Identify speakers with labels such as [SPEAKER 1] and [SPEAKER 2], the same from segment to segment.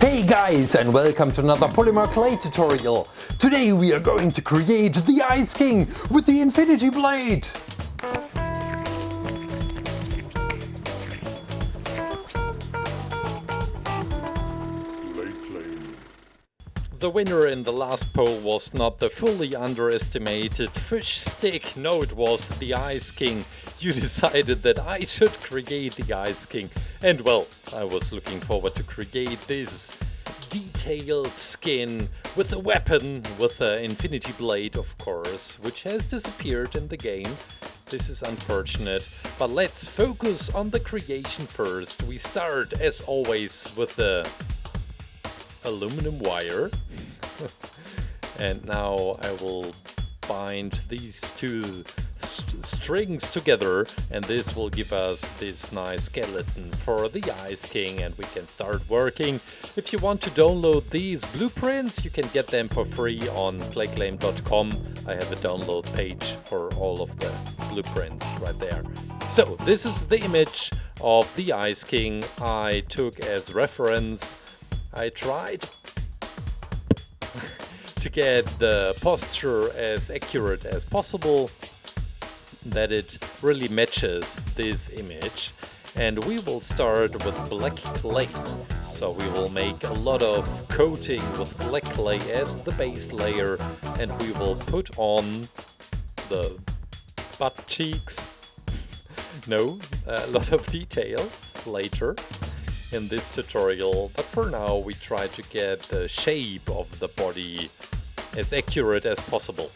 [SPEAKER 1] Hey guys, and welcome to another Polymer clay tutorial. Today we are going to create the Ice King with the Infinity Blade. The winner in the last poll was not the fully underestimated fish stick, no, it was the Ice King. You decided that I should create the Ice King, and well, I was looking forward to create this detailed skin with a weapon, with the Infinity Blade of course, which has disappeared in the game. This is unfortunate, but let's focus on the creation first. We start as always with the aluminum wire. And now I will bind these two strings together, and this will give us this nice skeleton for the Ice King, and we can start working. If you want to download these blueprints, you can get them for free on ClayClaim.com. I have a download page for all of the blueprints right there. So this is the image of the Ice King I took as reference. I tried to get the posture as accurate as possible, that it really matches this image. And we will start with black clay. So we will make a lot of coating with black clay as the base layer, and we will put on the butt cheeks. No, a lot of details later in this tutorial, but for now we try to get the shape of the body as accurate as possible.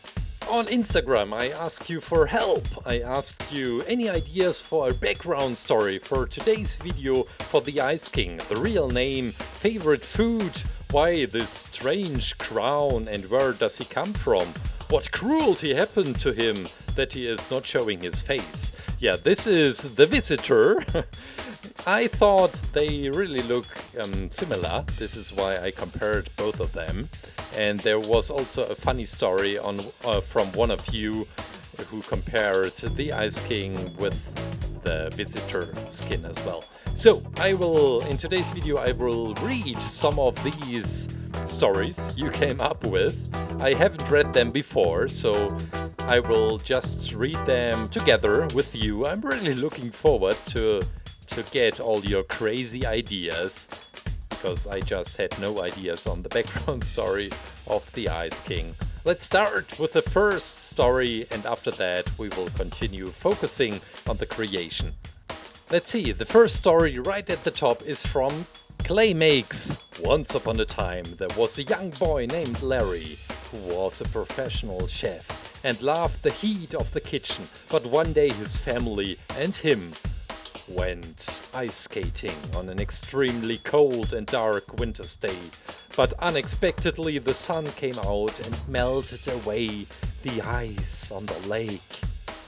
[SPEAKER 1] On Instagram I asked you for help. I asked you any ideas for a background story for today's video for the Ice King. The real name, favorite food, why this strange crown, and where does he come from? What cruelty happened to him that he is not showing his face? Yeah, this is the visitor. I thought they really look similar. This is why I compared both of them. And there was also a funny story from one of you who compared the Ice King with the visitor skin as well. So in today's video I will read some of these stories you came up with. I haven't read them before, so I will just read them together with you. I'm really looking forward to get all your crazy ideas, because I just had no ideas on the background story of the Ice King. Let's start with the first story, and after that we will continue focusing on the creation. Let's see, the first story right at the top is from Clay Makes. Once upon a time there was a young boy named Larry who was a professional chef and loved the heat of the kitchen, but one day his family and him went ice skating on an extremely cold and dark winter's day. But unexpectedly the sun came out and melted away the ice on the lake.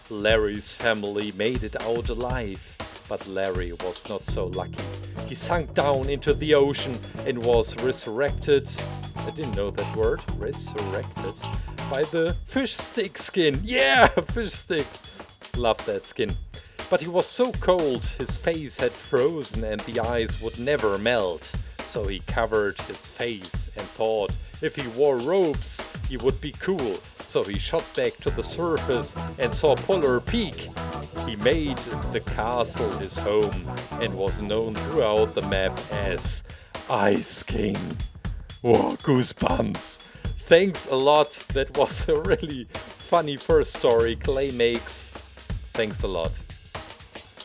[SPEAKER 1] Larry's family made it out alive, but Larry was not so lucky. He sank down into the ocean and was resurrected. I didn't know that word, resurrected, by the fish stick skin. Yeah, fish stick. Love that skin. But he was so cold, his face had frozen and the ice would never melt. So he covered his face and thought if he wore robes he would be cool. So he shot back to the surface and saw Polar Peak. He made the castle his home and was known throughout the map as Ice King. Whoa, goosebumps. Thanks a lot. That was a really funny first story. Clay Makes. Thanks a lot.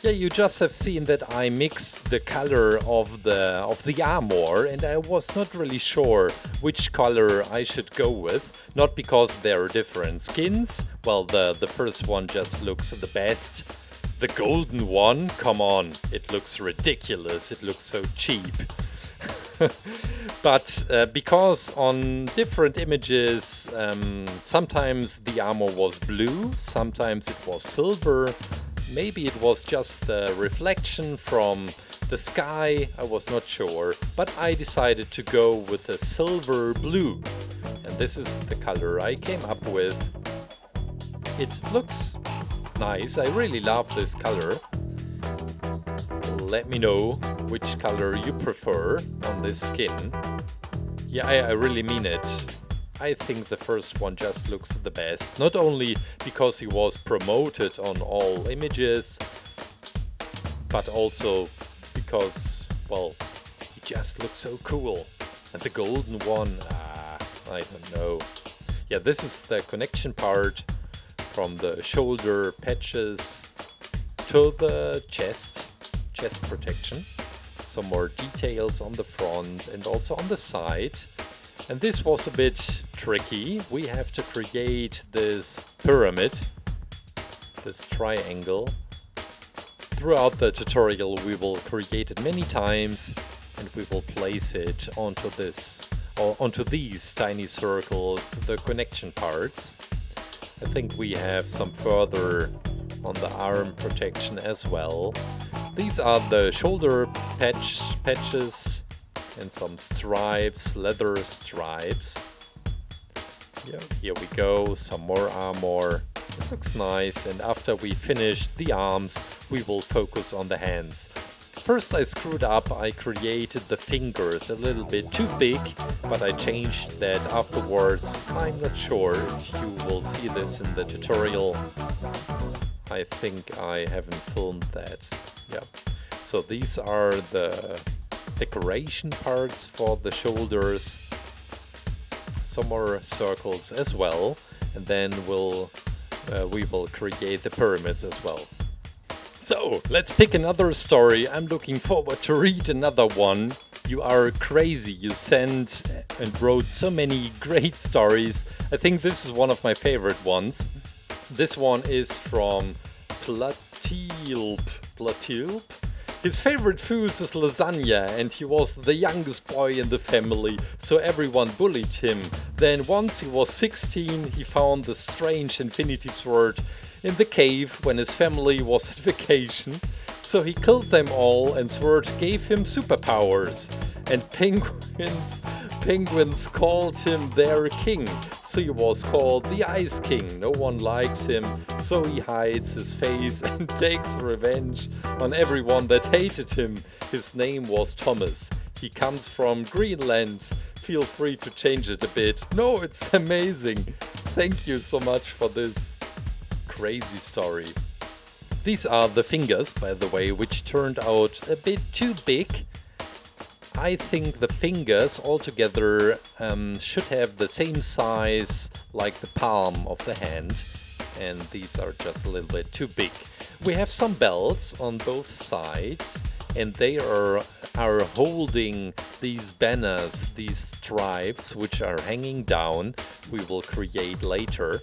[SPEAKER 1] Yeah, you just have seen that I mixed the color of the armor, and I was not really sure which color I should go with. Not because they're different skins. Well, the first one just looks the best. The golden one, come on, it looks ridiculous. It looks so cheap. But because on different images, sometimes the armor was blue, sometimes it was silver. Maybe it was just the reflection from the sky, I was not sure, but I decided to go with a silver blue. And this is the color I came up with. It looks nice, I really love this color. let me know which color you prefer on this skin. Yeah, I really mean it. I think the first one just looks the best. Not only because he was promoted on all images, but also because, well, he just looks so cool. And the golden one, I don't know. Yeah, this is the connection part from the shoulder patches to the chest protection. Some more details on the front and also on the side. And this was a bit tricky. We have to create this pyramid, this triangle. Throughout the tutorial we will create it many times and we will place it onto this, or onto these tiny circles, the connection parts. I think we have some further on the arm protection as well. These are the shoulder patches and some stripes, leather stripes. Yeah, here we go, some more armor. It looks nice, and after we finish the arms, we will focus on the hands. First I screwed up, I created the fingers a little bit too big, but I changed that afterwards. I'm not sure if you will see this in the tutorial. I think I haven't filmed that. Yeah. So these are the decoration parts for the shoulders. Some more circles as well, and then we will create the pyramids as well. So let's pick another story. I'm looking forward to read another one. You are crazy. You sent and wrote so many great stories. I think this is one of my favorite ones. This one is from Platilp. His favorite food is lasagna, and he was the youngest boy in the family, so everyone bullied him. Then once he was 16, he found the strange infinity sword in the cave when his family was at vacation. So he killed them all, and sword gave him superpowers. And penguins called him their king. So he was called the Ice King. No one likes him, so he hides his face and takes revenge on everyone that hated him. His name was Thomas. He comes from Greenland. Feel free to change it a bit. No, it's amazing. Thank you so much for this crazy story. These are the fingers, by the way, which turned out a bit too big. I think the fingers altogether should have the same size like the palm of the hand, and these are just a little bit too big. We have some belts on both sides, and they are holding these banners, these stripes, which are hanging down. We will create later.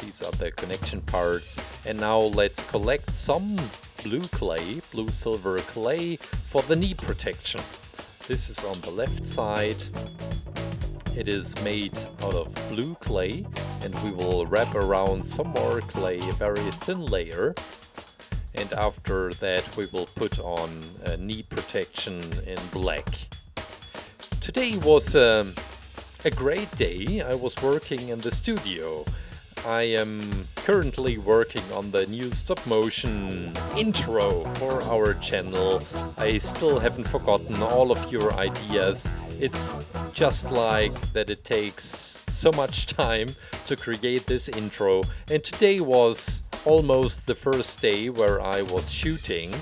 [SPEAKER 1] These are the connection parts. And now let's collect some blue silver clay for the knee protection. This is on the left side. It is made out of blue clay, and we will wrap around some more clay, a very thin layer. And after that we will put on a knee protection in black. Today was a great day. I was working in the studio. I am currently working on the new stop motion intro for our channel. I still haven't forgotten all of your ideas. It's just like that it takes so much time to create this intro, and today was almost the first day where I was shooting.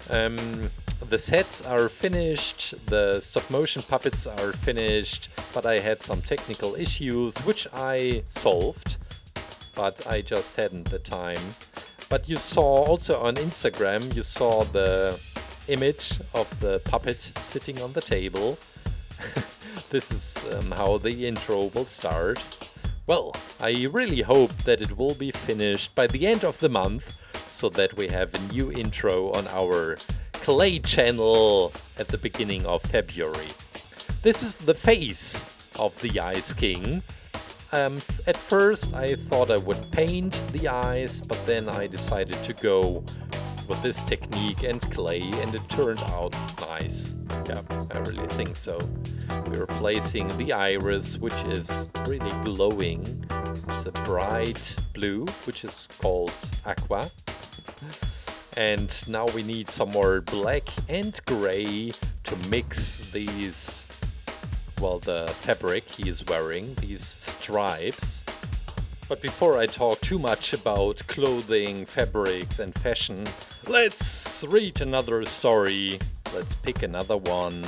[SPEAKER 1] The sets are finished, the stop motion puppets are finished, but I had some technical issues which I solved. But I just hadn't the time. But you saw also on Instagram, you saw the image of the puppet sitting on the table. This is how the intro will start. Well, I really hope that it will be finished by the end of the month, so that we have a new intro on our Clay channel at the beginning of February. This is the face of the Ice King. At first I thought I would paint the eyes, but then I decided to go with this technique and clay, and it turned out nice. Yeah, I really think so. We're placing the iris, which is really glowing. It's a bright blue, which is called aqua. And now we need some more black and gray to mix these, well, the fabric he is wearing, these stripes. But before I talk too much about clothing, fabrics and fashion, let's read another story. Let's pick another one.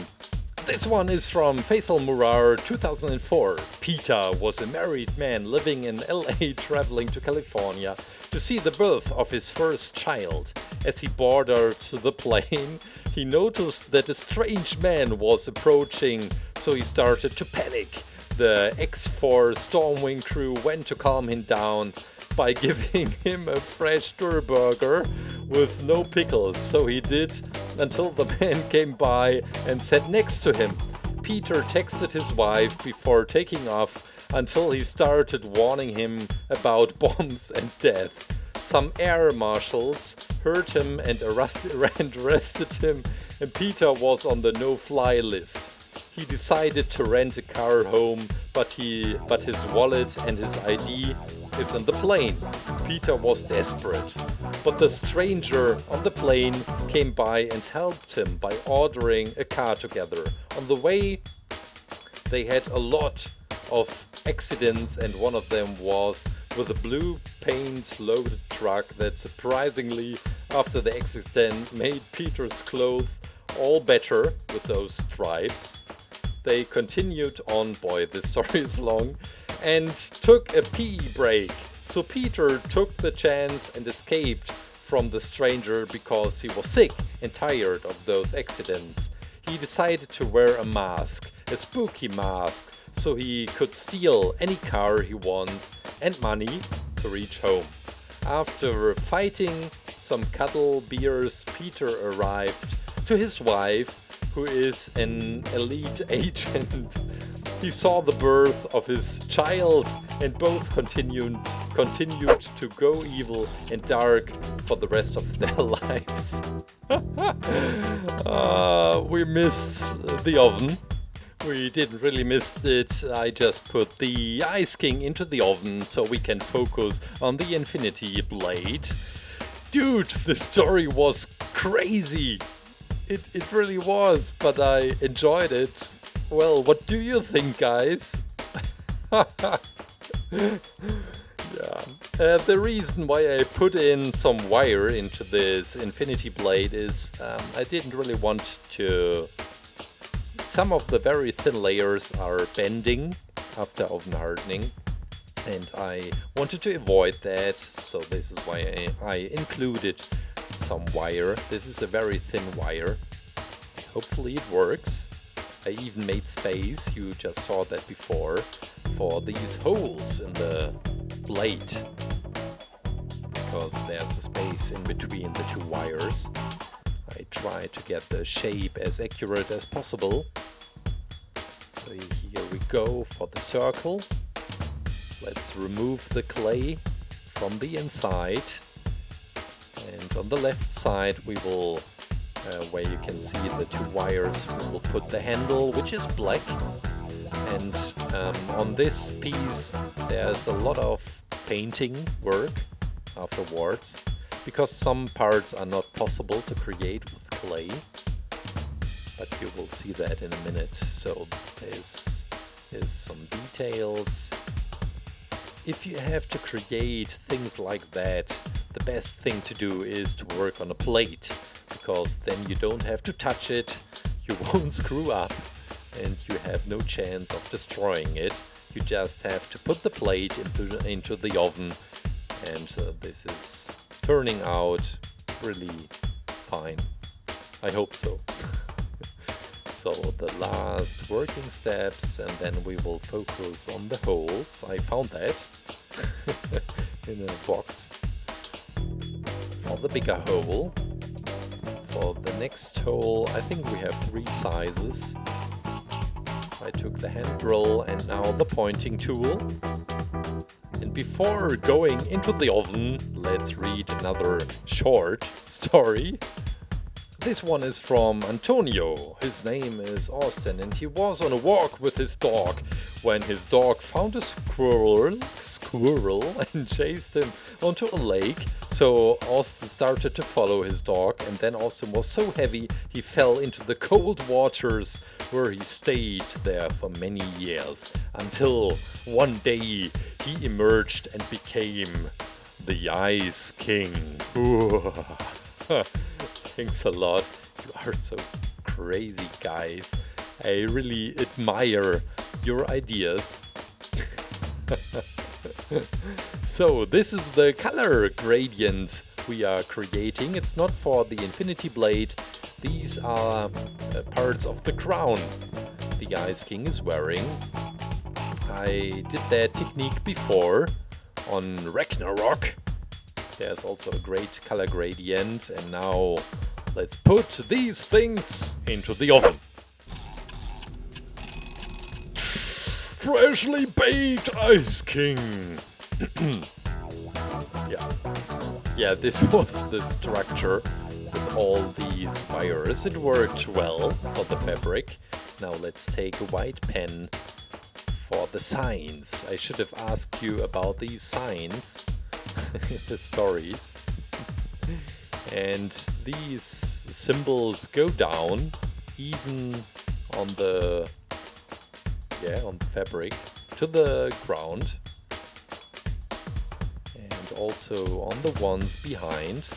[SPEAKER 1] This one is from Faisal Murar, 2004. Peter was a married man living in LA, traveling to California to see the birth of his first child. As he boarded the plane, he noticed that a strange man was approaching, so he started to panic. The X4 Stormwing crew went to calm him down by giving him a fresh burger with no pickles. So he did until the man came by and sat next to him. Peter texted his wife before taking off until he started warning him about bombs and death. Some air marshals heard him and arrested him, and Peter was on the no-fly list. He decided to rent a car home, but his wallet and his ID is on the plane. Peter was desperate, but the stranger on the plane came by and helped him by ordering a car together. On the way, they had a lot of accidents, and one of them was with a blue paint loaded truck that surprisingly, after the accident, made Peter's clothes all better with those stripes. They continued on, boy, this story is long, and took a pee break. So Peter took the chance and escaped from the stranger because he was sick and tired of those accidents. He decided to wear a mask, a spooky mask, so he could steal any car he wants and money to reach home. After fighting some cuddle beers, Peter arrived to his wife, who is an elite agent. He saw the birth of his child, and both continued to go evil and dark for the rest of their lives. We missed the oven. We didn't really miss it. I just put the Ice King into the oven so we can focus on the Infinity Blade. Dude, the story was crazy. It really was, but I enjoyed it. Well, what do you think, guys? Yeah. The reason why I put in some wire into this Infinity Blade is I didn't really want to... Some of the very thin layers are bending after oven hardening, and I wanted to avoid that, so this is why I included some wire. This is a very thin wire. Hopefully it works. I even made space, you just saw that before, for these holes in the blade, because there's a space in between the two wires. I try to get the shape as accurate as possible. So here we go for the circle. Let's remove the clay from the inside. And on the left side we will, where you can see the two wires, we will put the handle, which is black. And on this piece there's a lot of painting work afterwards, because some parts are not possible to create with clay. But you will see that in a minute. So there's some details. If you have to create things like that, the best thing to do is to work on a plate, because then you don't have to touch it, you won't screw up, and you have no chance of destroying it. You just have to put the plate into the oven, and this is turning out really fine. I hope so. So the last working steps, and then we will focus on the holes. I found that in a box. For the bigger hole, for the next hole, I think we have 3 sizes. I took the hand drill and now the pointing tool. And before going into the oven, let's read another short story. This one is from Antonio. His name is Austin, and he was on a walk with his dog when his dog found a squirrel and chased him onto a lake. So Austin started to follow his dog, and then Austin was so heavy he fell into the cold waters where he stayed there for many years until one day he emerged and became the Ice King. Thanks a lot. You are so crazy, guys. I really admire your ideas. So this is the color gradient we are creating. It's not for the Infinity Blade. These are parts of the crown the Ice King is wearing. I did that technique before on Ragnarok. There's also a great color gradient, and now let's put these things into the oven. Freshly baked Ice King! Yeah, this was the structure with all these wires. It worked well for the fabric. Now let's take a white pen for the signs. I should have asked you about these signs in the stories. And these symbols go down even on the fabric to the ground, and also on the ones behind.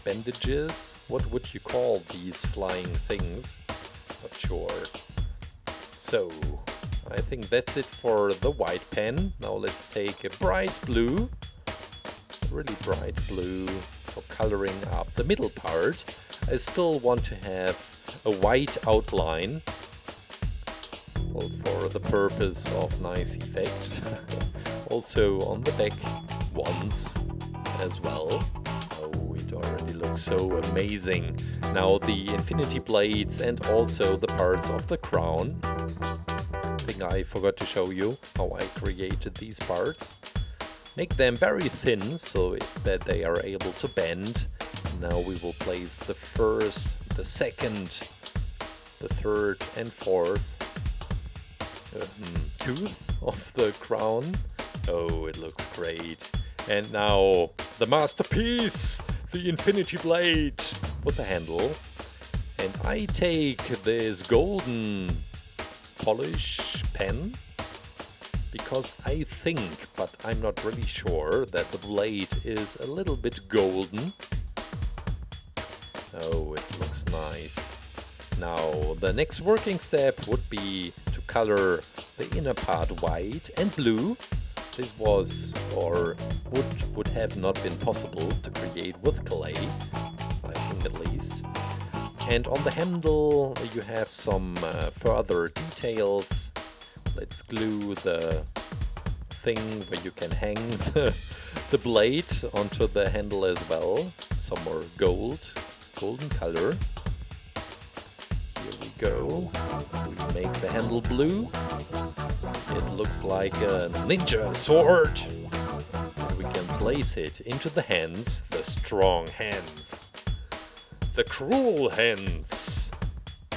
[SPEAKER 1] Bandages. What would you call these flying things? Not sure. So I think that's it for the white pen. Now let's take a bright blue, really bright blue, for coloring up the middle part. I still want to have a white outline, well, for the purpose of nice effect. Also on the back ones as well. Oh, it already looks so amazing. Now the Infinity Blades and also the parts of the crown. I think I forgot to show you how I created these parts. Make them very thin so that they are able to bend. Now we will place the first, the second, the third and fourth tooth of the crown. Oh, it looks great. And now the masterpiece, the Infinity Blade with the handle. And I take this golden polish pen because I think, but I'm not really sure, that the blade is a little bit golden. Oh, it looks nice. Now the next working step would be to color the inner part white and blue. This was, or would have not been possible to create with clay, I think at least. And on the handle you have some further details. Let's glue the thing where you can hang the blade onto the handle as well. Some more golden color. Here we go. We make the handle blue. It looks like a ninja sword. And we can place it into the hands, the strong hands. The cruel hands.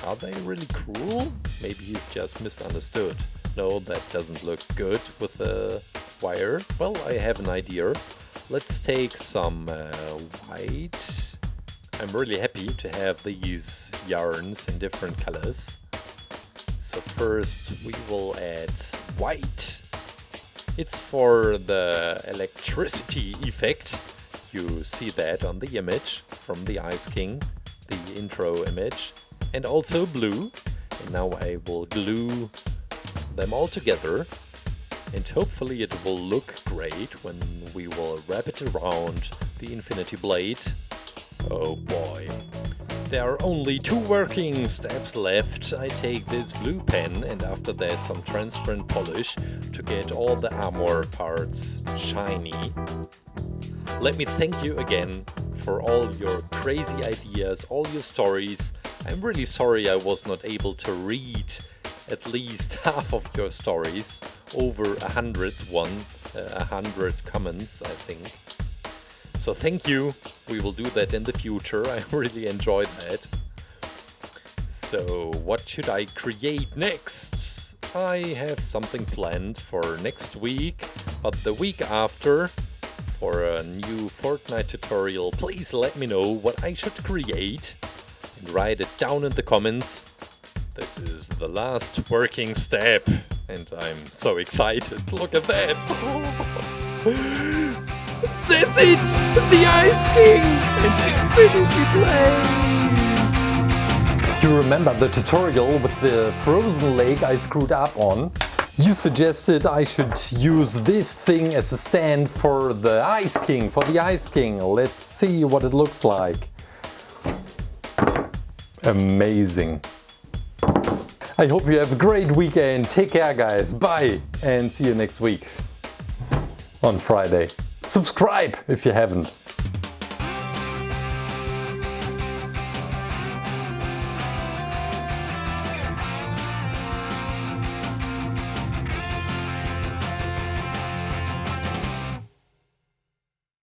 [SPEAKER 1] Are they really cruel? Maybe he's just misunderstood. No, that doesn't look good with the wire. Well, I have an idea. Let's take some white. I'm really happy to have these yarns in different colors. So first we will add white. It's for the electricity effect. You see that on the image from the Ice King, the intro image. And also blue. And now I will glue them all together. And hopefully it will look great when we will wrap it around the Infinity Blade. Oh boy. There are only 2 working steps left. I take this blue pen and after that some transparent polish to get all the armor parts shiny. Let me thank you again for all your crazy ideas, all your stories. I'm really sorry I was not able to read at least half of your stories. Over 100 comments, I think. So thank you. We will do that in the future. I really enjoyed that. So what should I create next? I have something planned for next week, but the week after, for a new Fortnite tutorial, please let me know what I should create and write it down in the comments. This is the last working step and I'm so excited. Look at that! That's it! The Ice King and Infinity Play! You remember the tutorial with the frozen lake I screwed up on? You suggested I should use this thing as a stand for the Ice King, Let's see what it looks like. Amazing. I hope you have a great weekend. Take care guys. Bye and see you next week on Friday. Subscribe if you haven't.